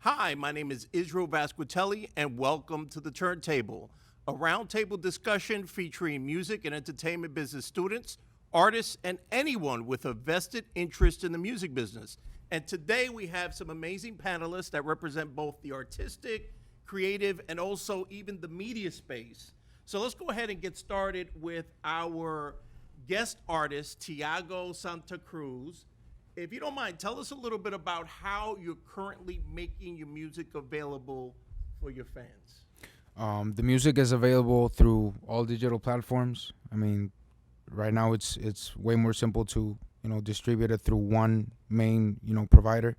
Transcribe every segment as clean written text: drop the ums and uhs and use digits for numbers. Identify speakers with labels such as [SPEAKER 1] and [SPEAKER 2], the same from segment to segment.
[SPEAKER 1] Hi, my name is Israel Vasquitelli, and welcome to the Turntable, a roundtable discussion featuring music and entertainment business students, artists, and anyone with a vested interest in the music business. And today we have some amazing panelists that represent both the artistic, creative, and also even the media space. So let's go ahead and get started with our guest artist, Tiago Santa Cruz. If you don't mind, tell us a little bit about how you're currently making your music available for your fans.
[SPEAKER 2] The music is available through all digital platforms. I mean, right now it's way more simple to distribute it through one main provider,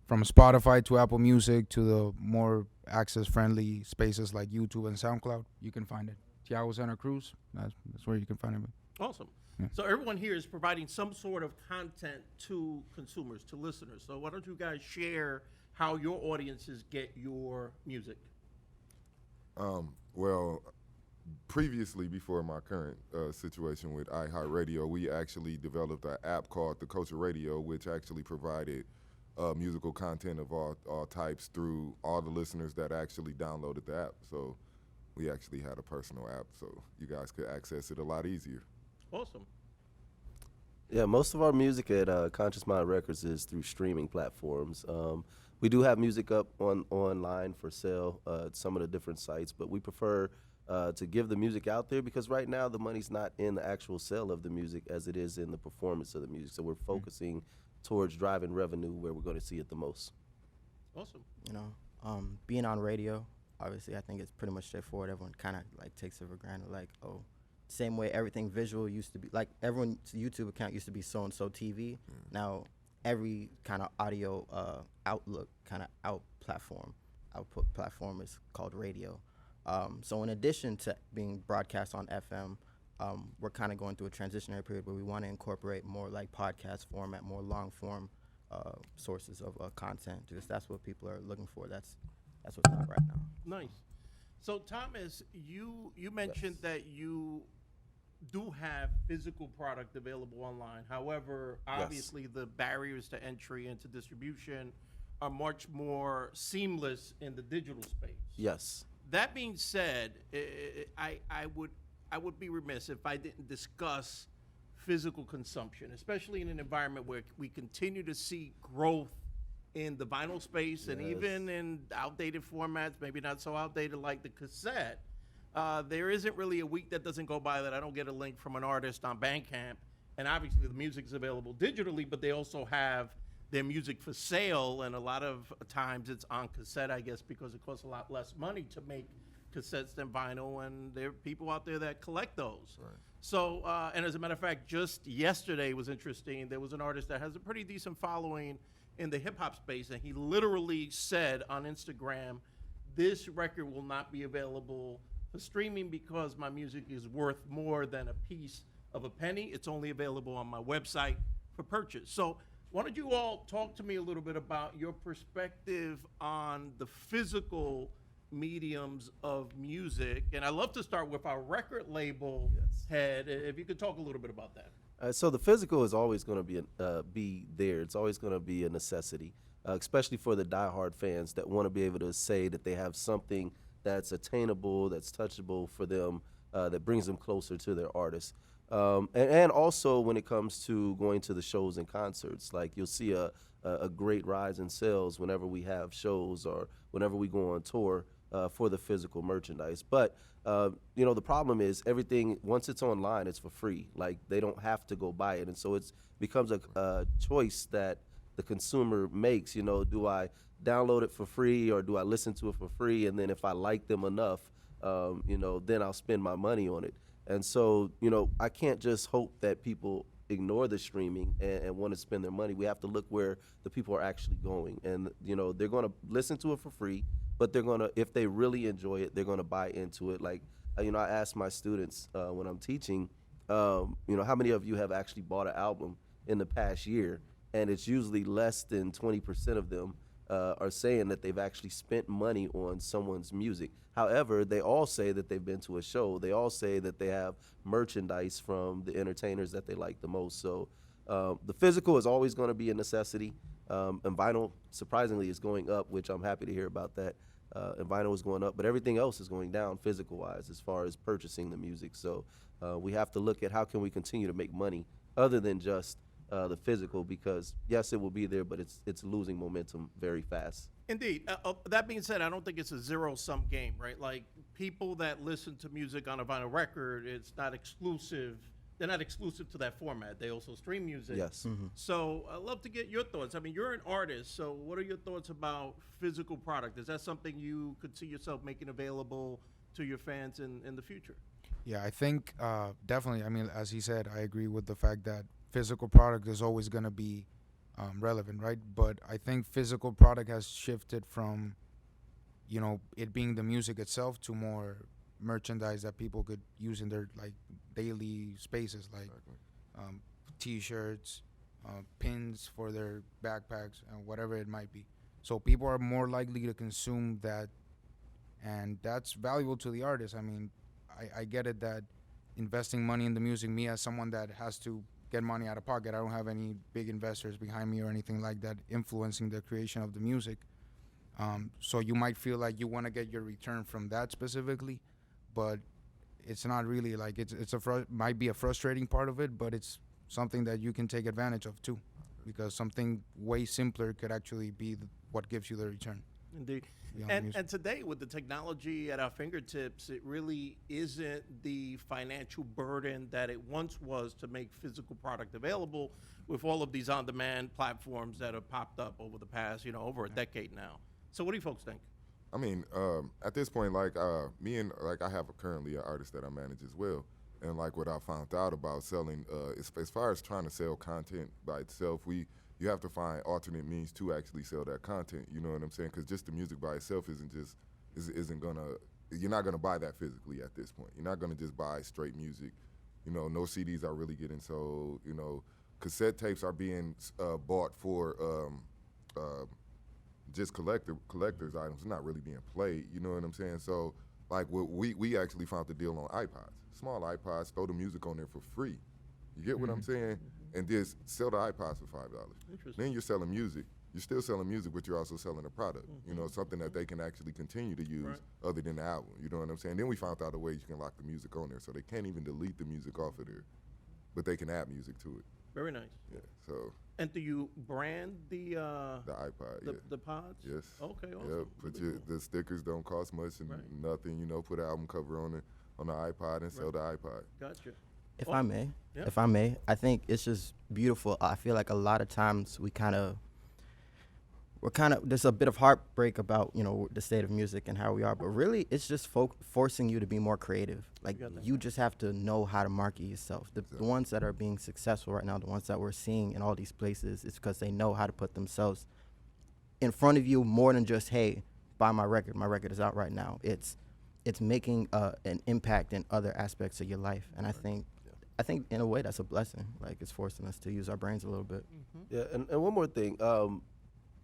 [SPEAKER 2] from Spotify to Apple Music to the more access friendly spaces like YouTube and SoundCloud. You can find it. Tiago Santa Cruz. That's where you can find it.
[SPEAKER 1] Awesome.
[SPEAKER 2] Yeah.
[SPEAKER 1] So everyone here is providing some sort of content to consumers, to listeners. So why don't you guys share how your audiences get your music?
[SPEAKER 3] Well, previously, before my current situation with iHeartRadio, we actually developed an app called The Culture Radio, which actually provided musical content of all types through all the listeners that actually downloaded the app. So we actually had a personal app, so you guys could access it a lot easier.
[SPEAKER 1] Awesome.
[SPEAKER 4] Yeah, most of our music at Conscious Mind Records is through streaming platforms. We do have music up online for sale at some of the different sites, but we prefer to give the music out there because right now the money's not in the actual sale of the music as it is in the performance of the music. So we're focusing towards driving revenue where we're going to see it the most.
[SPEAKER 1] Awesome.
[SPEAKER 5] Being on radio, obviously, I think it's pretty much straightforward. Everyone kind of takes it for granted, same way everything visual used to be, everyone's YouTube account used to be so-and-so TV. Now every kind of audio output platform is called radio. So in addition to being broadcast on FM, we're kind of going through a transitionary period where we want to incorporate more podcast format, more long form sources of content, because that's what people are looking for. That's what's hot right now.
[SPEAKER 1] Nice. So Thomas, you mentioned that you do have physical product available online. However, obviously the barriers to entry and to distribution are much more seamless in the digital space.
[SPEAKER 4] Yes.
[SPEAKER 1] That being said, I would be remiss if I didn't discuss physical consumption, especially in an environment where we continue to see growth in the vinyl space and even in outdated formats, maybe not so outdated like the cassette. There isn't really a week that doesn't go by that I don't get a link from an artist on Bandcamp. And obviously the music is available digitally, but they also have their music for sale. And a lot of times it's on cassette, I guess, because it costs a lot less money to make cassettes than vinyl. And there are people out there that collect those.
[SPEAKER 3] Right.
[SPEAKER 1] So, and as a matter of fact, just yesterday was interesting. There was an artist that has a pretty decent following in the hip hop space. And he literally said on Instagram, this record will not be available for streaming because my music is worth more than a piece of a penny. It's only available on my website for purchase. So why don't you all talk to me a little bit about your perspective on the physical mediums of music? And I'd love to start with our record label head, if you could talk a little bit about that.
[SPEAKER 4] So the physical is always going to be there. It's always going to be a necessity, especially for the diehard fans that want to be able to say that they have something that's attainable, that's touchable for them, that brings them closer to their artists. And also when it comes to going to the shows and concerts, you'll see a great rise in sales whenever we have shows or whenever we go on tour for the physical merchandise. But, the problem is everything, once it's online, it's for free. They don't have to go buy it. And so it becomes a choice that the consumer makes. Do I download it for free or do I listen to it for free? And then if I like them enough, then I'll spend my money on it. And so, I can't just hope that people ignore the streaming and want to spend their money. We have to look where the people are actually going. And, they're going to listen to it for free, but they're going to, if they really enjoy it, they're going to buy into it. I ask my students when I'm teaching, how many of you have actually bought an album in the past year? And it's usually less than 20% of them are saying that they've actually spent money on someone's music. However, they all say that they've been to a show. They all say that they have merchandise from the entertainers that they like the most. So The physical is always going to be a necessity, and vinyl surprisingly is going up, which I'm happy to hear about that. And vinyl is going up, but everything else is going down physical-wise as far as purchasing the music. So we have to look at how can we continue to make money other than just the physical, because yes, it will be there, but it's losing momentum very fast.
[SPEAKER 1] Indeed. That being said, I don't think it's a zero-sum game, right? Like, people that listen to music on a vinyl record, it's not exclusive. They're not exclusive to that format. They also stream music.
[SPEAKER 4] Yes.
[SPEAKER 1] So I'd love to get your thoughts. I mean, you're an artist, so what are your thoughts about physical product? Is that something you could see yourself making available to your fans in the future?
[SPEAKER 2] Yeah, I think definitely. I mean, as he said, I agree with the fact that physical product is always going to be relevant, right? But I think physical product has shifted from, it being the music itself to more merchandise that people could use in their like daily spaces, like T-shirts, pins for their backpacks, and whatever it might be. So people are more likely to consume that, and that's valuable to the artist. I mean, I get it that investing money in the music, me as someone that has to get money out of pocket, I don't have any big investors behind me or anything like that influencing the creation of the music. So you might feel like you want to get your return from that specifically, but it's not really. Like, might be a frustrating part of it, but it's something that you can take advantage of too, because something way simpler could actually be what gives you the return.
[SPEAKER 1] Indeed.
[SPEAKER 2] beyond music.
[SPEAKER 1] And today, with the technology at our fingertips, it really isn't the financial burden that it once was to make physical product available with all of these on-demand platforms that have popped up over the past, over a decade now. So what do you folks think?
[SPEAKER 3] I mean, at this point, like me and like I have currently an artist that I manage as well, and like what I found out about selling, as far as trying to sell content by itself, you have to find alternate means to actually sell that content. You know what I'm saying? Because just the music by itself isn't gonna. You're not gonna buy that physically at this point. You're not gonna just buy straight music. No CDs are really getting sold. Cassette tapes are being bought for just collector's items. It's not really being played. You know what I'm saying? So like we actually found the deal on iPods, small iPods. Throw the music on there for free. You get what I'm saying? And just sell the iPods for $5. Then you're selling music. You're still selling music, but you're also selling a product. Something that they can actually continue to use other than the album. You know what I'm saying? Then we found out a way you can lock the music on there, so they can't even delete the music off of there, but they can add music to it.
[SPEAKER 1] Very nice.
[SPEAKER 3] Yeah. So.
[SPEAKER 1] And do you brand the
[SPEAKER 3] iPod?
[SPEAKER 1] the pods?
[SPEAKER 3] Yes.
[SPEAKER 1] Okay. Awesome.
[SPEAKER 3] Yeah. The stickers don't cost much and nothing. Put an album cover on the iPod and sell the iPod.
[SPEAKER 1] Gotcha.
[SPEAKER 5] If I may, I think it's just beautiful. I feel like a lot of times there's a bit of heartbreak about the state of music and how we are, but really it's just forcing you to be more creative. Like, you just have to know how to market yourself. The ones that are being successful right now, the ones that we're seeing in all these places, is because they know how to put themselves in front of you more than just, hey, buy my record. My record is out right now. It's making an impact in other aspects of your life, and I think in a way that's a blessing. Like, it's forcing us to use our brains a little bit.
[SPEAKER 4] Yeah, and one more thing.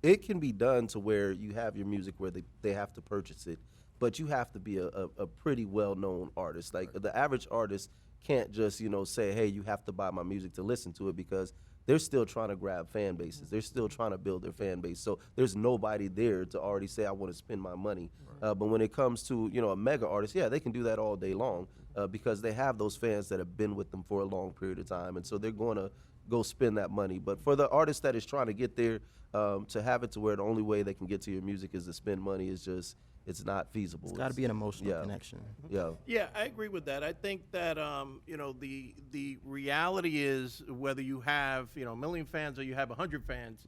[SPEAKER 4] It can be done to where you have your music where they have to purchase it, but you have to be a pretty well-known artist. Like, the average artist can't just, say, hey, you have to buy my music to listen to it, because they're still trying to grab fan bases. They're still trying to build their fan base. So there's nobody there to already say, I want to spend my money. But when it comes to, a mega artist, yeah, they can do that all day long because they have those fans that have been with them for a long period of time. And so they're going to go spend that money. But for the artist that is trying to get there, to have it to where the only way they can get to your music is to spend money is just, it's not feasible.
[SPEAKER 5] It's got to be an emotional connection.
[SPEAKER 1] Yeah, I agree with that. I think that the reality is, whether you have a million fans or you have 100 fans,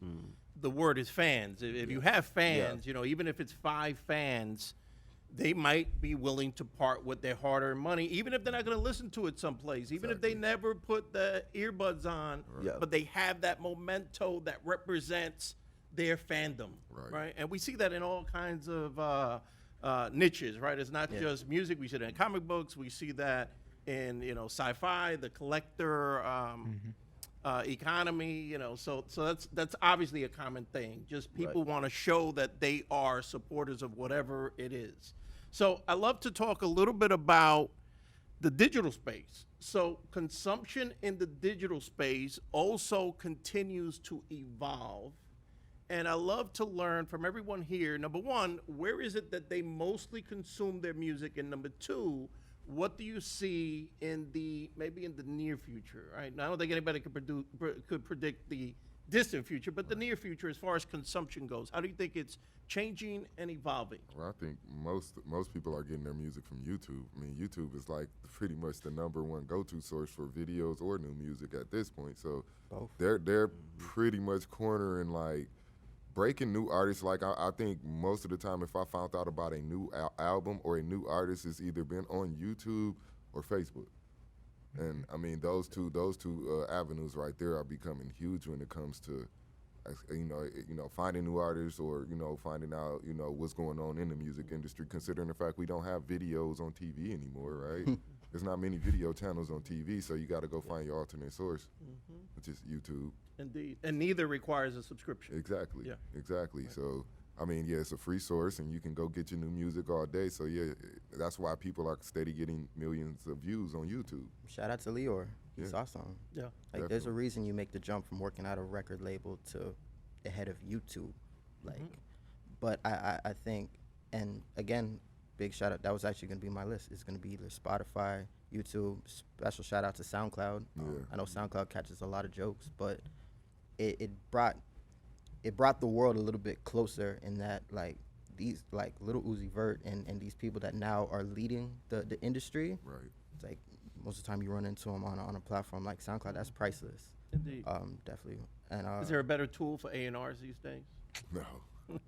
[SPEAKER 1] the word is fans. If you have fans, even if it's 5 fans, they might be willing to part with their hard-earned money, even if they're not going to listen to it someplace, even if they never put the earbuds on, but they have that memento that represents their fandom, right? And we see that in all kinds of niches, right? It's not just music. We see that in comic books. We see that in sci-fi, the collector economy. So that's obviously a common thing. Just people want to show that they are supporters of whatever it is. So I love to talk a little bit about the digital space. So consumption in the digital space also continues to evolve. And I love to learn from everyone here. Number one, where is it that they mostly consume their music? And number two, what do you see in maybe in the near future, right? Now, I don't think anybody could predict the distant future, but the near future as far as consumption goes. How do you think it's changing and evolving?
[SPEAKER 3] Well, I think most people are getting their music from YouTube. I mean, YouTube is like pretty much the #1 go-to source for videos or new music at this point. So
[SPEAKER 5] Both.
[SPEAKER 3] they're pretty much cornering, like, breaking new artists. Like, I think most of the time, if I found out about a new album or a new artist, it's either been on YouTube or Facebook. And I mean, those two avenues right there are becoming huge when it comes to, finding new artists, or finding out what's going on in the music industry. Considering the fact we don't have videos on TV anymore, right? There's not many video channels on TV, so you got to go find your alternate source, which is YouTube.
[SPEAKER 1] Indeed. And neither requires a subscription.
[SPEAKER 3] Exactly.
[SPEAKER 1] Yeah.
[SPEAKER 3] Exactly. So, I mean, yeah, it's a free source, and you can go get your new music all day. So, yeah, that's why people are steady getting millions of views on YouTube.
[SPEAKER 5] Shout out to Leor. He
[SPEAKER 3] Yeah.
[SPEAKER 5] saw something.
[SPEAKER 1] Yeah.
[SPEAKER 5] Like, there's a reason you make the jump from working at a record label to the head of YouTube. Like, but I think, and again, big shout out. That was actually going to be my list. It's going to be either Spotify, YouTube. Special shout out to SoundCloud.
[SPEAKER 3] Yeah.
[SPEAKER 5] I know SoundCloud catches a lot of jokes, but it brought the world a little bit closer in that, like, these, like, Lil Uzi Vert and these people that now are leading the industry.
[SPEAKER 3] Right.
[SPEAKER 5] It's like most of the time you run into them on a platform like SoundCloud. That's priceless.
[SPEAKER 1] Indeed.
[SPEAKER 5] Definitely. And
[SPEAKER 1] Is there a better tool for A&Rs these days?
[SPEAKER 3] No.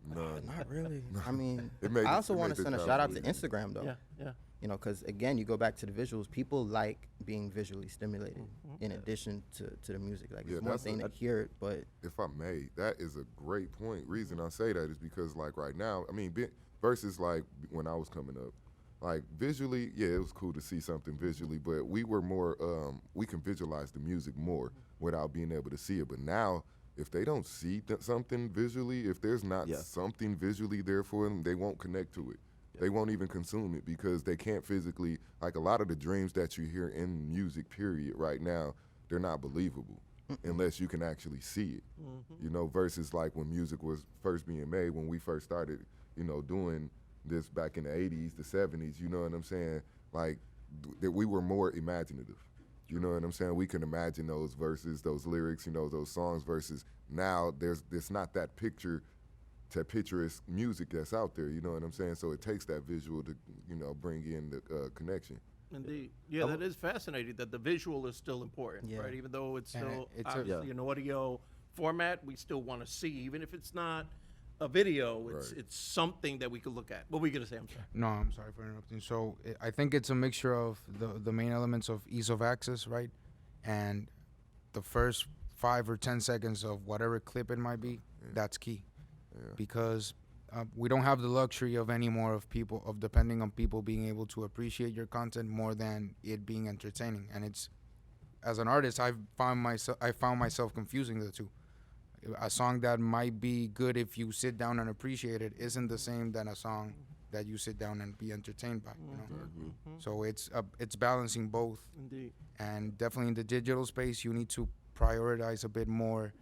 [SPEAKER 3] None.
[SPEAKER 5] not really. I mean,
[SPEAKER 3] It
[SPEAKER 5] I also
[SPEAKER 3] it
[SPEAKER 5] want
[SPEAKER 3] made
[SPEAKER 5] to
[SPEAKER 3] the
[SPEAKER 5] send a
[SPEAKER 3] job
[SPEAKER 5] shout out to
[SPEAKER 3] easy.
[SPEAKER 5] Instagram though.
[SPEAKER 1] Yeah.
[SPEAKER 5] Because again, you go back to the visuals. People like being visually stimulated in addition to the music. Like,
[SPEAKER 3] Yeah,
[SPEAKER 5] it's one
[SPEAKER 3] that's
[SPEAKER 5] thing
[SPEAKER 3] a-
[SPEAKER 5] to hear it, but
[SPEAKER 3] If I may, that is a great point. Reason I say that is because, like, right now, I mean, versus, like, when I was coming up, like, visually, yeah, it was cool to see something visually, but we were more, we can visualize the music more without being able to see it. But now, if they don't see something visually, if there's not
[SPEAKER 4] Yeah.
[SPEAKER 3] something visually there for them, they won't connect to it. They won't even consume it because they can't physically, like, a lot of the dreams that you hear in music, period, right now, they're not believable unless you can actually see it, versus, like, when music was first being made, when we first started, doing this back in the 80s, the 70s, you know what I'm saying? Like, that we were more imaginative. You know what I'm saying? We can imagine those verses, those lyrics, those songs, versus now there's not that picturesque music that's out there, you know what I'm saying? So it takes that visual to, bring in the connection.
[SPEAKER 1] Indeed. Yeah, that is fascinating that the visual is still important,
[SPEAKER 5] Yeah.
[SPEAKER 1] right? Even though it's
[SPEAKER 2] And
[SPEAKER 1] still
[SPEAKER 2] it's
[SPEAKER 1] obviously an audio format, we still want to see, even if it's not a video,
[SPEAKER 3] Right.
[SPEAKER 1] it's something that we could look at. What were you going to say? I'm sorry.
[SPEAKER 2] No, I'm sorry for interrupting. So I think it's a mixture of the main elements of ease of access, right? And the first 5 or 10 seconds of whatever clip it might be, that's key.
[SPEAKER 3] Yeah.
[SPEAKER 2] Because we don't have the luxury of anymore of depending on people being able to appreciate your content more than it being entertaining. And it's, as an artist, I found myself confusing the two. A song that might be good if you sit down and appreciate it isn't the same than a song that you sit down and be entertained by. So it's balancing both.
[SPEAKER 1] Indeed.
[SPEAKER 2] And definitely in the digital space, you need to prioritize a bit more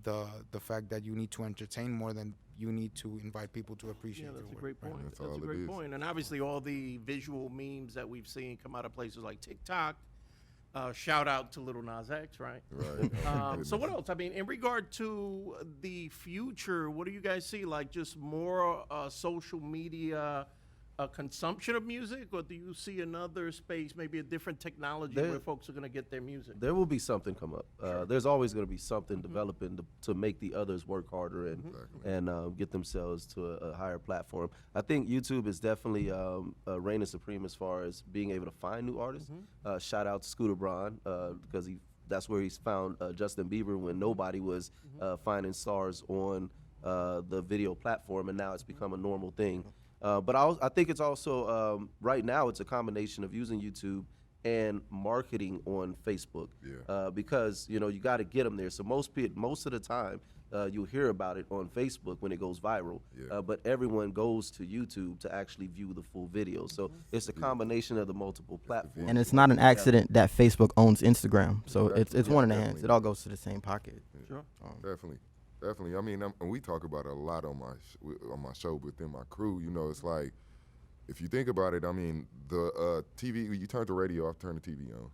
[SPEAKER 2] the fact that you need to entertain more than you need to invite people to appreciate
[SPEAKER 1] Yeah,
[SPEAKER 2] your
[SPEAKER 1] that's a
[SPEAKER 2] work.
[SPEAKER 1] great
[SPEAKER 2] right?
[SPEAKER 1] point.
[SPEAKER 3] That's
[SPEAKER 1] That's
[SPEAKER 3] all
[SPEAKER 1] a
[SPEAKER 3] it
[SPEAKER 1] great
[SPEAKER 3] is.
[SPEAKER 1] point. And obviously, all the visual memes that we've seen come out of places like TikTok. Shout out to Little Nas X, right?
[SPEAKER 3] Right.
[SPEAKER 1] So what else? I mean, in regard to the future, what do you guys see? Like just more social media consumption of music, or do you see another space, maybe a different technology
[SPEAKER 4] There-
[SPEAKER 1] where folks are going to get their music?
[SPEAKER 4] There will be something come up. There's always going to be something developing to make the others work harder and get themselves to a higher platform. I think YouTube is definitely reigning supreme as far as being able to find new artists. Shout out to Scooter Braun because that's where he's found Justin Bieber when nobody was finding stars on the video platform, and now it's become a normal thing. But I think it's also right now it's a combination of using YouTube and marketing on Facebook because you got to get them there. So most of the time You'll hear about it on Facebook when it goes viral,
[SPEAKER 3] Yeah.
[SPEAKER 4] but everyone goes to YouTube to actually view the full video. So it's a combination of the multiple platforms.
[SPEAKER 5] And it's not an accident that Facebook owns Instagram, so it's
[SPEAKER 3] Yeah,
[SPEAKER 5] one in the hands.
[SPEAKER 3] definitely.
[SPEAKER 5] It all goes to the same pocket.
[SPEAKER 1] Sure.
[SPEAKER 3] Definitely. I mean, and we talk about it a lot on my show within my crew. You know, it's like, if you think about it, I mean, the TV, you turn the radio off, turn the TV on.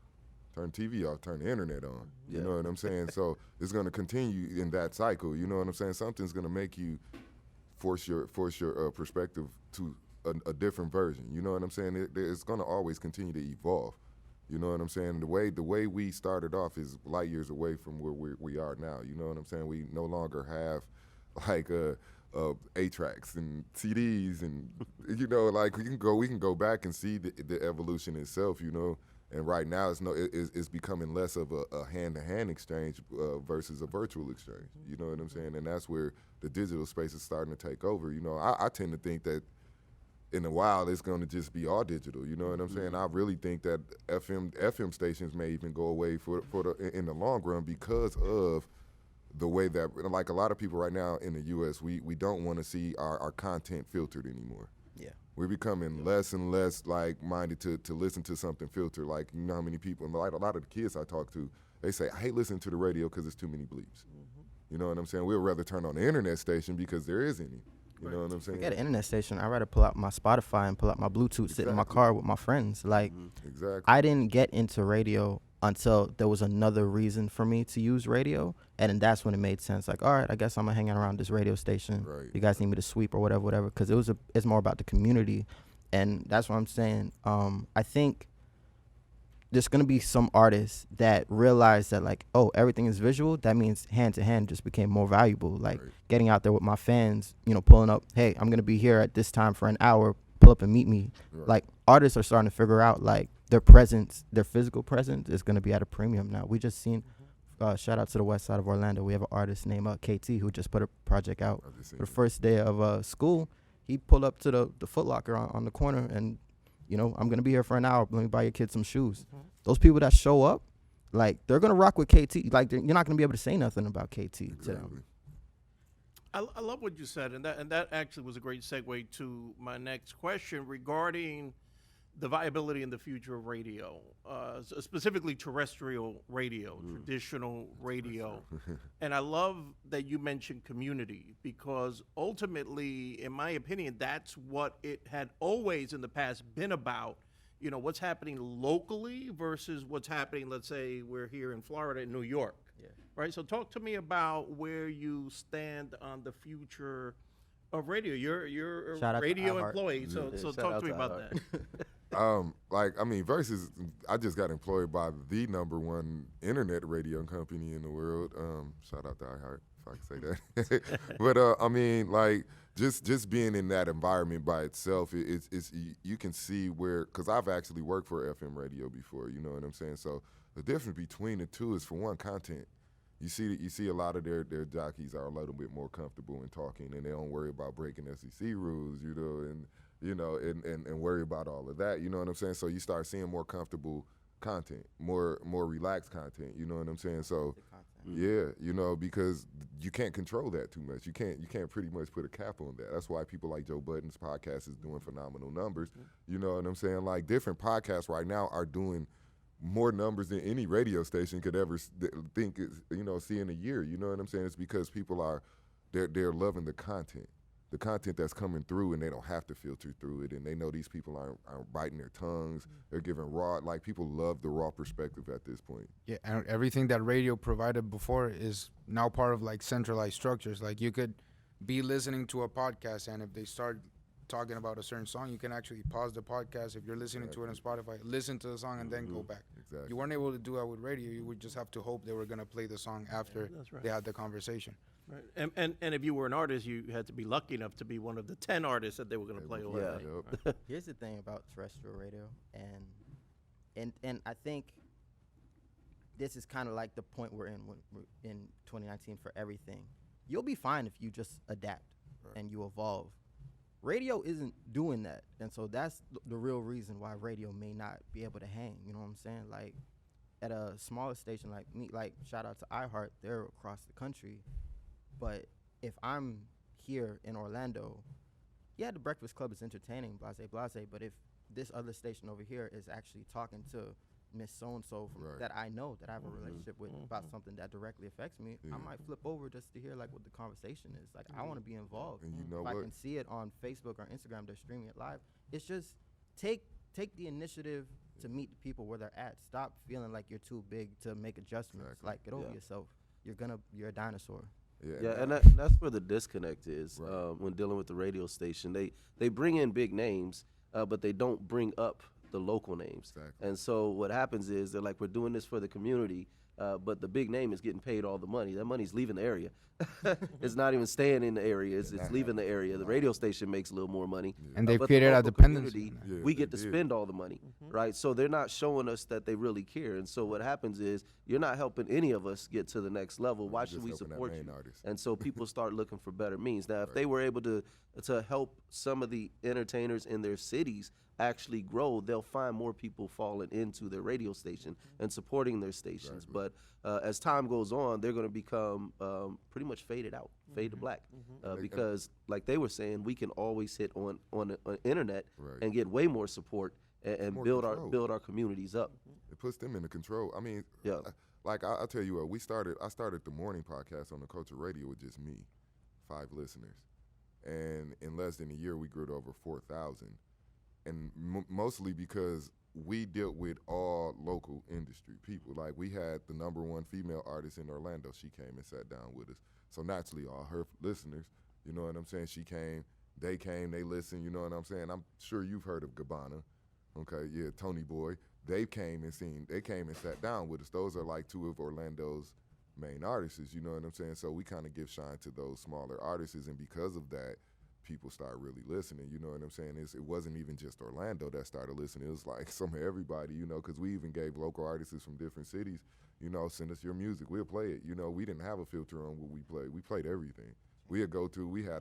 [SPEAKER 3] Turn TV off, turn the internet on. You know what I'm saying? So it's going to continue in that cycle. You know what I'm saying? Something's going to make you force your perspective to a different version. You know what I'm saying? It's going to always continue to evolve. You know what I'm saying? The way we started off is light years away from where we are now. You know what I'm saying? We no longer have like 8-tracks and CDs, and you know, like we can go back and see the evolution itself. You know. And right now, it's becoming less of a hand-to-hand exchange versus a virtual exchange. You know what I'm saying? And that's where the digital space is starting to take over. You know, I tend to think that in a while it's going to just be all digital. You know what I'm saying? I really think that FM stations may even go away in the long run because of the way that, like a lot of people right now in the U.S., we don't want to see our content filtered anymore.
[SPEAKER 5] Yeah.
[SPEAKER 3] We're becoming less and less like minded to listen to something filtered. Like, you know how many people, and like a lot of the kids I talk to, they say, I hate listening to the radio because there's too many bleeps. You know what I'm saying? We'd rather turn on the internet station because there is any. You know what I'm saying?
[SPEAKER 5] Forget an internet station. I'd rather pull out my Spotify and pull out my Bluetooth, sit in my car with my friends. Like,
[SPEAKER 3] Exactly.
[SPEAKER 5] I didn't get into radio until there was another reason for me to use radio, and then that's when it made sense. Like, all right, I guess I'm hanging around this radio station.
[SPEAKER 3] Right.
[SPEAKER 5] You guys need me to sweep or whatever, because it's more about the community, and that's what I'm saying. I think there's gonna be some artists that realize that, like, oh, everything is visual. That means hand to hand just became more valuable. Like getting out there with my fans, you know, pulling up. Hey, I'm gonna be here at this time for an hour. Pull up and meet me.
[SPEAKER 3] Right.
[SPEAKER 5] Like, artists are starting to figure out, like, their presence, their physical presence is gonna be at a premium now. We just seen. Shout out to the west side of Orlando. We have an artist named KT who just put a project out.
[SPEAKER 3] I just seen
[SPEAKER 5] For the
[SPEAKER 3] it.
[SPEAKER 5] first day of school, he pulled up to the Foot Locker on the corner and, you know, I'm going to be here for an hour. Let me buy your kids some shoes. Those people that show up, like, they're going to rock with KT. Like, you're not going to be able to say nothing about KT to them.
[SPEAKER 3] Exactly.
[SPEAKER 1] I love what you said, and that actually was a great segue to my next question regarding the viability in the future of radio, specifically terrestrial radio, traditional radio. And I love that you mentioned community, because ultimately, in my opinion, that's what it had always in the past been about. You know, what's happening locally versus what's happening, let's say we're here in Florida and New York.
[SPEAKER 5] Yeah.
[SPEAKER 1] Right? So talk to me about where you stand on the future of radio. You're a
[SPEAKER 5] Shout out to
[SPEAKER 1] radio
[SPEAKER 5] iHeart.
[SPEAKER 1] employee, so
[SPEAKER 4] Yeah, shout
[SPEAKER 1] talk
[SPEAKER 4] out
[SPEAKER 1] to me
[SPEAKER 4] to
[SPEAKER 1] about
[SPEAKER 4] iHeart.
[SPEAKER 1] that.
[SPEAKER 3] Like, I mean, Versus, I just got employed by the #1 internet radio company in the world. Shout out to iHeart, if I can say that. But I mean, like, just being in that environment by itself, it's you can see where, because I've actually worked for FM radio before. You know what I'm saying? So the difference between the two is, for one, content. You see a lot of their jockeys are a little bit more comfortable in talking, and they don't worry about breaking SEC rules, you know, and worry about all of that. You know what I'm saying? So you start seeing more comfortable content, more relaxed content. You know what I'm saying? So yeah, you know, because you can't control that too much. You can't pretty much put a cap on that. That's why people like Joe Budden's podcast is doing phenomenal numbers. You know what I'm saying? Like, different podcasts right now are doing more numbers than any radio station could ever think is, you know, see in a year. You know what I'm saying? It's because people they're loving the content that's coming through, and they don't have to filter through it, and they know these people aren't biting their tongues. They're giving raw, like, people love the raw perspective at this point.
[SPEAKER 2] Yeah, and everything that radio provided before is now part of, like, centralized structures. Like, you could be listening to a podcast, and if they start talking about a certain song, you can actually pause the podcast. If you're listening to it on Spotify, listen to the song and then go back.
[SPEAKER 3] Exactly.
[SPEAKER 2] You weren't able to do that with radio. You would just have to hope they were going to play the song after
[SPEAKER 1] that's right.
[SPEAKER 2] they had the conversation.
[SPEAKER 1] Right. And if you were an artist, you had to be lucky enough to be one of the 10 artists that they were going to play all
[SPEAKER 4] Yeah.
[SPEAKER 1] night.
[SPEAKER 3] Yep.
[SPEAKER 5] Here's the thing about terrestrial radio, and I think this is kind of like the point we're in when we're in 2019 for everything. You'll be fine if you just adapt and you evolve. Radio isn't doing that, and so that's the real reason why radio may not be able to hang. You know what I'm saying? Like, at a smaller station like me, like, shout out to iHeart, they're across the country. But if I'm here in Orlando, yeah, the Breakfast Club is entertaining, blase. But if this other station over here is actually talking to Miss So and So
[SPEAKER 3] Right.
[SPEAKER 5] that I know that I have a relationship with about something that directly affects me, I might flip over just to hear like what the conversation is. Like I want to be involved.
[SPEAKER 3] And you know
[SPEAKER 5] if I
[SPEAKER 3] what?
[SPEAKER 5] can see it on Facebook or Instagram, they're streaming it live. It's just take the initiative to meet the people where they're at. Stop feeling like you're too big to make adjustments.
[SPEAKER 3] Exactly.
[SPEAKER 5] Like get over
[SPEAKER 4] Yeah.
[SPEAKER 5] yourself. You're a dinosaur.
[SPEAKER 4] Yeah, and
[SPEAKER 3] that-
[SPEAKER 4] that's where the disconnect is
[SPEAKER 3] Right.
[SPEAKER 4] when dealing with the radio station. They bring in big names, but they don't bring up the local names.
[SPEAKER 3] Exactly.
[SPEAKER 4] And so what happens is they're like, we're doing this for the community, but the big name is getting paid all the money. That money's leaving the area. It's not even staying in the area. It's leaving the area. The radio station makes a little more money.
[SPEAKER 2] And they've
[SPEAKER 4] but the
[SPEAKER 2] created a
[SPEAKER 4] local
[SPEAKER 2] dependency.
[SPEAKER 4] community,
[SPEAKER 3] Yeah,
[SPEAKER 4] we
[SPEAKER 3] they
[SPEAKER 4] get to
[SPEAKER 3] did.
[SPEAKER 4] spend all the money, right? So they're not showing us that they really care. And so what happens is you're not helping any of us get to the next level. Why
[SPEAKER 3] You're
[SPEAKER 4] should
[SPEAKER 3] just
[SPEAKER 4] we
[SPEAKER 3] helping that
[SPEAKER 4] support
[SPEAKER 3] main
[SPEAKER 4] you?
[SPEAKER 3] artist.
[SPEAKER 4] And so people start looking for better means. Now, if
[SPEAKER 3] Right.
[SPEAKER 4] they were able to help some of the entertainers in their cities actually grow, they'll find more people falling into their radio station and supporting their stations.
[SPEAKER 3] Exactly.
[SPEAKER 4] But as time goes on, they're going to become pretty much faded out, fade to black, because like they were saying, we can always hit on the internet
[SPEAKER 3] Right.
[SPEAKER 4] and get way more support and
[SPEAKER 3] More
[SPEAKER 4] build
[SPEAKER 3] control.
[SPEAKER 4] our communities up.
[SPEAKER 3] It puts them into control. I mean,
[SPEAKER 4] Yeah.
[SPEAKER 3] like I'll tell you what, I started the morning podcast on the Culture Radio with just me, 5 listeners. And in less than a year, we grew to over 4,000. And mostly because we dealt with all local industry people. Like we had the #1 female artist in Orlando. She came and sat down with us. So naturally, all her listeners, you know what I'm saying? She came, they listened, you know what I'm saying? I'm sure you've heard of Gabbana. Okay, yeah, Tony Boy. They came and sat down with us. Those are like 2 of Orlando's main artists, you know what I'm saying? So we kind of give shine to those smaller artists, and because of that, people start really listening, you know what I'm saying? It wasn't even just Orlando that started listening. It was like some of everybody, you know, because we even gave local artists from different cities, you know, send us your music, we'll play it. You know, we didn't have a filter on what we played. We played everything. We had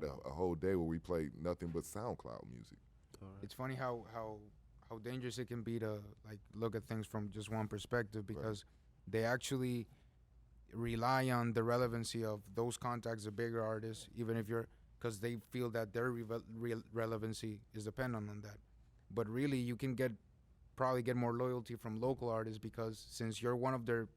[SPEAKER 3] a whole day where we played nothing but SoundCloud music.
[SPEAKER 2] It's funny how dangerous it can be to like look at things from just one perspective, because they actually rely on the relevancy of those contacts, the bigger artists, even if because they feel that their relevancy is dependent on that. But really, you can probably get more loyalty from local artists, because since you're one of their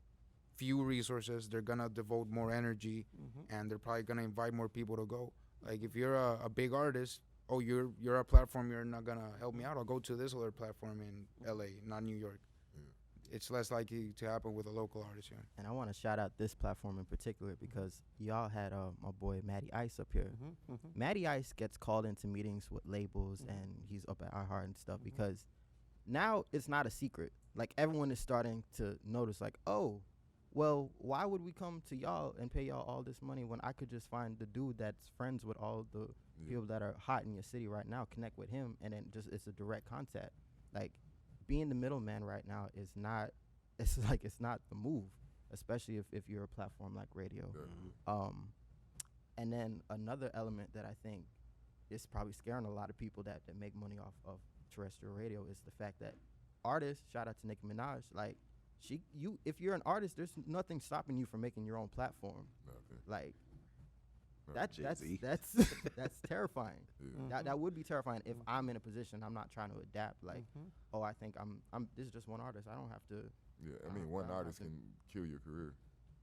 [SPEAKER 2] few resources, they're gonna devote more energy, and they're probably gonna invite more people to go. Like if you're a big artist, oh, you're a platform, you're not gonna help me out, I'll go to this other platform in LA, not New York. It's less likely to happen with a local artist here.
[SPEAKER 5] And I want to shout out this platform in particular because y'all had my boy Matty Ice up here. Matty Ice gets called into meetings with labels, and he's up at iHeart and stuff, because now it's not a secret. Like everyone is starting to notice, like, oh, well, why would we come to y'all and pay y'all all this money when I could just find the dude that's friends with all the people that are hot in your city right now, connect with him, and then just it's a direct contact. Like being the middleman right now is not, it's not the move, especially if you're a platform like radio. And then another element that I think is probably scaring a lot of people that make money off of terrestrial radio is the fact that artists, shout out to Nicki Minaj, like if you're an artist, there's nothing stopping you from making your own platform.
[SPEAKER 3] Nothing.
[SPEAKER 5] Like
[SPEAKER 3] No.
[SPEAKER 5] that's terrifying. That would be terrifying if I'm in a position I'm not trying to adapt. Like, oh, I think I'm this is just one artist. I don't have to.
[SPEAKER 3] Yeah, I mean, one artist can kill your career.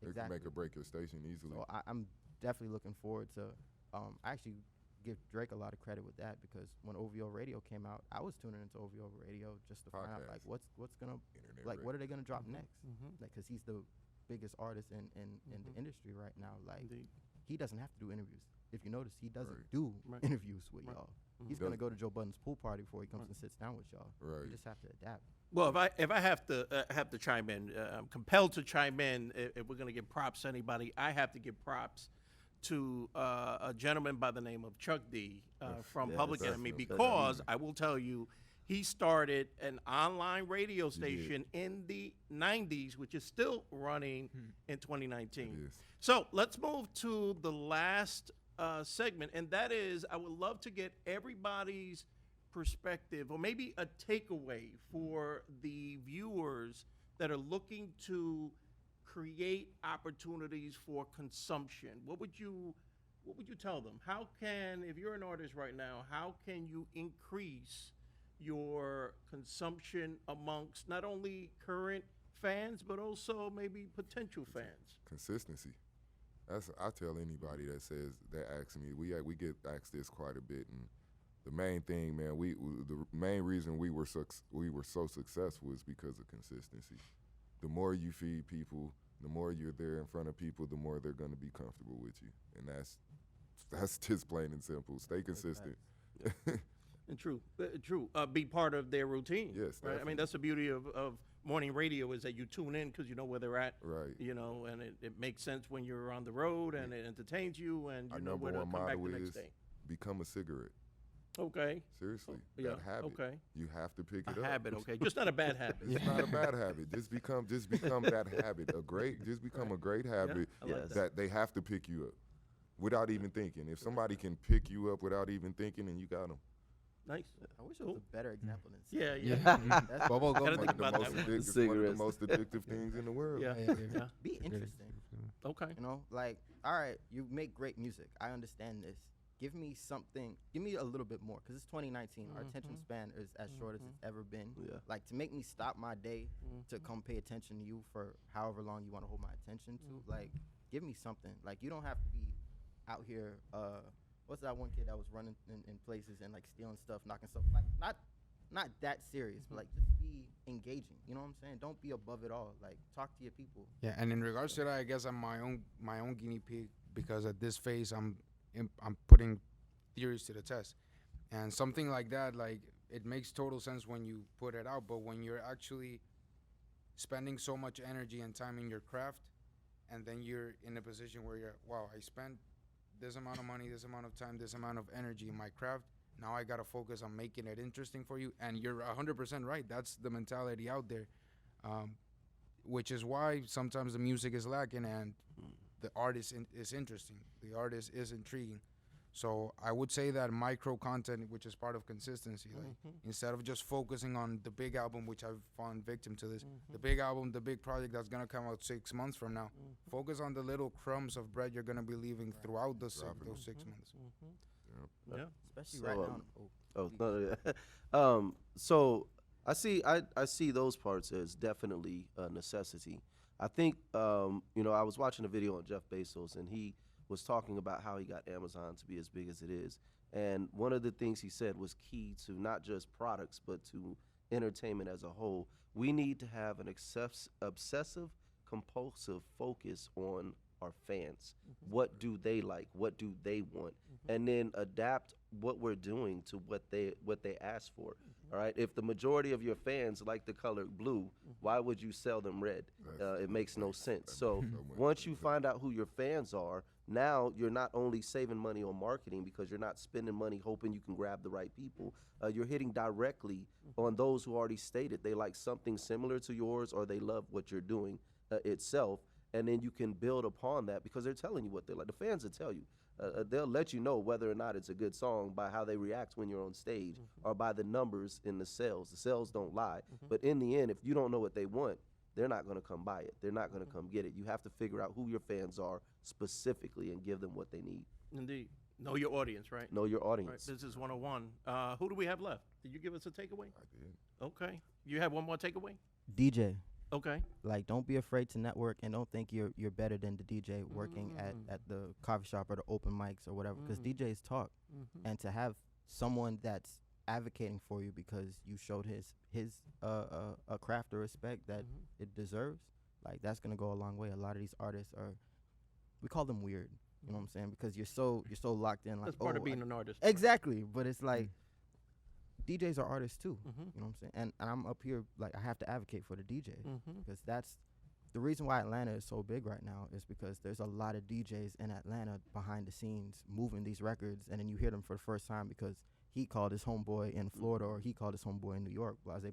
[SPEAKER 3] It can make or break your station easily.
[SPEAKER 5] So I'm definitely looking forward to. I actually give Drake a lot of credit with that, because when OVO Radio came out, I was tuning into OVO Radio just to find out like what's gonna
[SPEAKER 3] Internet
[SPEAKER 5] like
[SPEAKER 3] radio.
[SPEAKER 5] what are they gonna drop next? Like, because he's the biggest artist in the industry right now. Like, he doesn't have to do interviews. If you notice, he doesn't do interviews with y'all. He's gonna go to Joe Budden's pool party before he comes and sits down with y'all.
[SPEAKER 3] Right.
[SPEAKER 5] You just have to adapt.
[SPEAKER 1] Well, if I have to chime in, I'm compelled to chime in. If we're going to give props to anybody, I have to give props to a gentleman by the name of Chuck D from
[SPEAKER 4] Yes,
[SPEAKER 1] Public
[SPEAKER 4] definitely.
[SPEAKER 1] Enemy, because I will tell you, he started an online radio station in the 90s, which is still running in 2019.
[SPEAKER 3] It is.
[SPEAKER 1] So let's move to the last segment, and that is, I would love to get everybody's perspective, or maybe a takeaway for the viewers that are looking to create opportunities for consumption. What would you what would you tell them? How can, if you're an artist right now, how can you increase your consumption amongst not only current fans, but also maybe potential fans?
[SPEAKER 3] Consistency. I tell anybody that says that asks me. We get asked this quite a bit, and the main thing, man, the main reason we were so successful is because of consistency. The more you feed people, the more you're there in front of people, the more they're going to be comfortable with you, and that's just plain and simple. Stay consistent.
[SPEAKER 1] And true. Be part of their routine.
[SPEAKER 3] Yes,
[SPEAKER 1] right. I
[SPEAKER 3] definitely.
[SPEAKER 1] mean, that's the beauty of morning radio is that you tune in because you know where they're at.
[SPEAKER 3] Right.
[SPEAKER 1] You know, and it makes sense when you're on the road and it entertains you and you
[SPEAKER 3] Our
[SPEAKER 1] know
[SPEAKER 3] number
[SPEAKER 1] where to
[SPEAKER 3] one
[SPEAKER 1] come back
[SPEAKER 3] motto
[SPEAKER 1] the next
[SPEAKER 3] is
[SPEAKER 1] day.
[SPEAKER 3] become a cigarette.
[SPEAKER 1] Okay.
[SPEAKER 3] Seriously,
[SPEAKER 1] Yeah,
[SPEAKER 3] that habit.
[SPEAKER 1] okay.
[SPEAKER 3] You have to pick it
[SPEAKER 1] A
[SPEAKER 3] up.
[SPEAKER 1] habit. Okay. Just not a bad habit.
[SPEAKER 3] It's not a bad habit. Just become that habit. Become a great habit
[SPEAKER 1] I like
[SPEAKER 4] Yes.
[SPEAKER 3] that they have to pick you up without even thinking. If somebody can pick you up without even thinking, then you got them.
[SPEAKER 1] Nice.
[SPEAKER 5] I wish it was a better example than
[SPEAKER 1] Yeah.
[SPEAKER 5] That's
[SPEAKER 2] Bubble gum.
[SPEAKER 1] Gotta
[SPEAKER 3] One
[SPEAKER 1] think
[SPEAKER 3] of the
[SPEAKER 1] about
[SPEAKER 3] most
[SPEAKER 1] that one.
[SPEAKER 3] addictive, it's one of the
[SPEAKER 4] Cigarettes.
[SPEAKER 3] most addictive things in the world.
[SPEAKER 1] Yeah.
[SPEAKER 2] Yeah.
[SPEAKER 1] Yeah.
[SPEAKER 5] be interesting.
[SPEAKER 1] Okay.
[SPEAKER 5] You know, like, all right, you make great music. I understand this. Give me something. Give me a little bit more, because it's 2019. Our attention span is as short as it's ever been.
[SPEAKER 4] Yeah.
[SPEAKER 5] Like, to make me stop my day to come pay attention to you for however long you want to hold my attention to, like, give me something. Like, you don't have to be out here. What's that one kid that was running in places and like stealing stuff, knocking stuff? Like, not that serious, but like just be engaging. You know what I'm saying? Don't be above it all. Like, talk to your people.
[SPEAKER 2] Yeah, and in regards to that, I guess I'm my own guinea pig, because at this phase I'm putting theories to the test, and something like that, like, it makes total sense when you put it out, but when you're actually spending so much energy and time in your craft, and then you're in a position where I spent this amount of money, this amount of time, this amount of energy in my craft. Now I gotta focus on making it interesting for you, and you're 100% right. That's the mentality out there, which is why sometimes the music is lacking and the artist is interesting. The artist is intriguing. So I would say that micro content, which is part of consistency, like instead of just focusing on the big album, which I've fallen victim to this, the big album, the big project that's gonna come out 6 months from now. Focus on the little crumbs of bread you're gonna be leaving throughout those 6 months.
[SPEAKER 1] Yeah.
[SPEAKER 5] Especially
[SPEAKER 4] So,
[SPEAKER 5] right now.
[SPEAKER 4] Oh, no, yeah. So I see those parts as definitely a necessity. I think I was watching a video on Jeff Bezos, and he was talking about how he got Amazon to be as big as it is. And one of the things he said was key to not just products, but to entertainment as a whole. We need to have an obsessive, compulsive focus on our fans. What do they like? What do they want? And then adapt what we're doing to what they ask for. All right. If the majority of your fans like the color blue, why would you sell them red? It makes no sense. So once you find out who your fans are, now you're not only saving money on marketing because you're not spending money hoping you can grab the right people. You're hitting directly on those who already stated they like something similar to yours or they love what you're doing itself. And then you can build upon that because they're telling you what they like. The fans will tell you. They'll let you know whether or not it's a good song by how they react when you're on stage or by the numbers in the sales. The sales don't lie. But in the end, if you don't know what they want, they're not going to come buy it. They're not going to come get it. You have to figure out who your fans are specifically and give them what they need.
[SPEAKER 1] Indeed. Know your audience, right?
[SPEAKER 4] Know your
[SPEAKER 1] Right.
[SPEAKER 4] audience.
[SPEAKER 1] This is 101. Who do we have left? Did you give us a takeaway?
[SPEAKER 3] I did.
[SPEAKER 1] Okay. You have one more takeaway?
[SPEAKER 5] DJ.
[SPEAKER 1] Okay.
[SPEAKER 5] Like, don't be afraid to network, and don't think you're better than the DJ working at the coffee shop or the open mics or whatever, because DJs talk. And to have someone that's advocating for you because you showed his a craft or respect that it deserves, like, that's gonna go a long way. A lot of these artists we call them weird. You know what I'm saying? Because you're so locked in. Like,
[SPEAKER 1] That's part of being an artist.
[SPEAKER 5] exactly. But it's like DJs are artists too. You know what I'm saying? And I'm up here, like, I have to advocate for the DJs because that's the reason why Atlanta is so big right now, is because there's a lot of DJs in Atlanta behind the scenes moving these records, and then you hear them for the first time because he called his homeboy in Florida or he called his homeboy in New York, blase,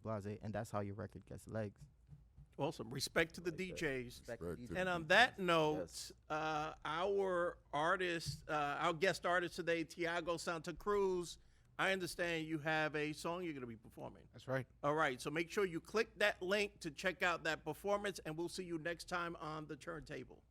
[SPEAKER 5] and that's how your record gets legs.
[SPEAKER 1] Awesome. Respect to the DJs.
[SPEAKER 5] Respect the
[SPEAKER 3] Respect to
[SPEAKER 5] DJs.
[SPEAKER 1] And on that note,
[SPEAKER 4] Yes.
[SPEAKER 1] our artist, our guest artist today, Tiago Santa Cruz, I understand you have a song you're going to be performing.
[SPEAKER 2] That's right.
[SPEAKER 1] All right, so make sure you click that link to check out that performance, and we'll see you next time on the Turntable.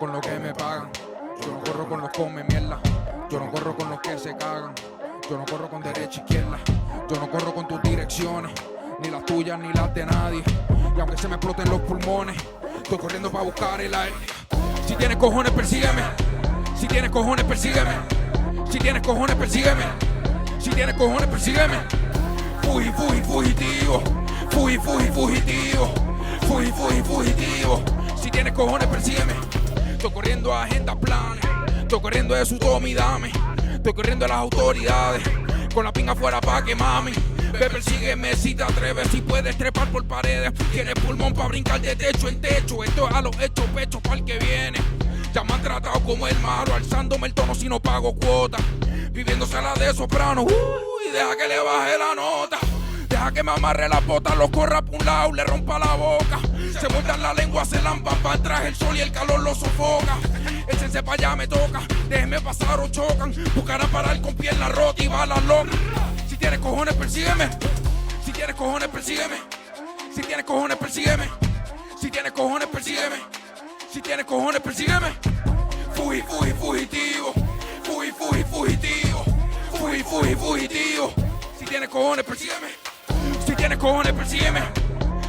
[SPEAKER 2] con los que me pagan. Yo no corro con los come mierda. Yo no corro con los que se cagan. Yo no corro con derecha e izquierda. Yo no corro con tus direcciones, ni las tuyas ni las de nadie. Y aunque se me exploten los pulmones, estoy corriendo para buscar el aire. Si tienes cojones, persígueme. Si tienes cojones, persígueme. Si tienes cojones, persígueme. Si tienes cojones, persígueme. Fugitivo. Fugitivo. Fugitivo. Si tienes cojones, persígueme. Estoy corriendo a agendas, planes. Estoy corriendo de su tome y dame. Estoy corriendo a las autoridades. Con la pinga afuera pa' que mami. Ve, persígueme si te atreves. Si puedes trepar por paredes. Tienes pulmón pa' brincar de techo en techo. Esto es a los hechos, pechos pa'l que viene. Ya me han tratado como el malo, alzándome el tono si no pago cuota. Viviéndosela de soprano, y deja que le baje la nota. Deja que me amarre la bota, los corra por un lado, le rompa la boca. Se muerdan la lengua, se lampan para atrás, el sol y el calor los sofoca. Échense pa' allá, me toca, déjenme pasar o chocan. Buscarán parar con pierna rota y balas locas. Si tienes cojones, persígueme. Si tienes cojones, persígueme. Si tienes cojones, persígueme. Si tienes cojones, persígueme. Si tienes cojones, persígueme. Fugitivo. Fugitivo. Fugitivo. Si tienes cojones, persígueme. Si tienes cojones, persígueme.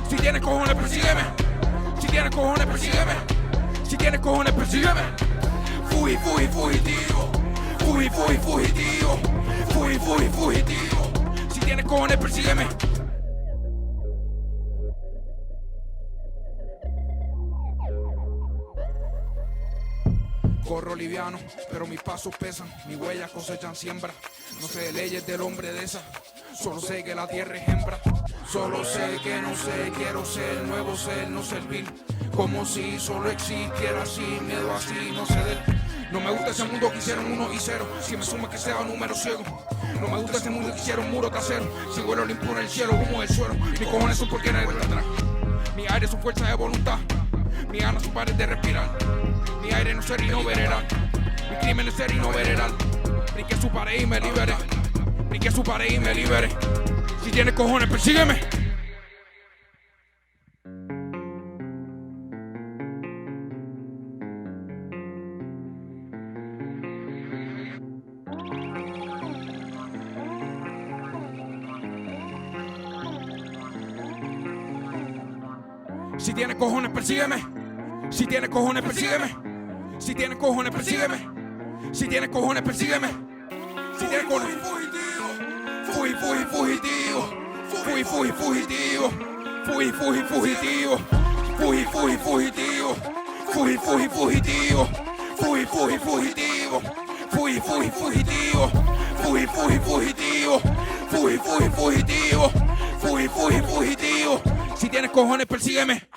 [SPEAKER 2] Si tienes cojones, persígueme. Si tienes cojones, persígueme. Si tienes cojones, persígueme. Fugitivo. Fugitivo. Fugitivo. Si tienes cojones, persígueme. Corro liviano, pero mis pasos pesan, mis huellas cosechan siembra. No sé de leyes del hombre de esa, solo sé que la tierra es hembra. Solo sé que no sé, quiero ser nuevo ser, no servir. Como si solo existiera así, miedo así, no ceder. No me gusta ese mundo que hicieron 1 y 0, si me suma que sea un número ciego. No me gusta ese mundo que hicieron muro casero, si vuelo limpio en el cielo, humo del suelo. Mis cojones son porque nadie vuelta atrás. Mi aire son fuerza de voluntad, mis ganas son pares de respirar. Mi aire no ser y no veredal. Mi crimen es ser y no veredal. Brinqué su pared y me liberé. Brinqué su pared y me liberé. Si tienes cojones, persígueme. Si tienes cojones, persígueme. Si tienes cojones, persígueme. Si tienes cojones, persígueme. Si tienes cojones, persígueme. Si tienes cojones, fugitivo. Fugitivo. Fugitivo. Fugitivo. Fugitivo. Fugitivo. Fugitivo. Fugitivo. Fugitivo. Si tienes cojones, persígueme.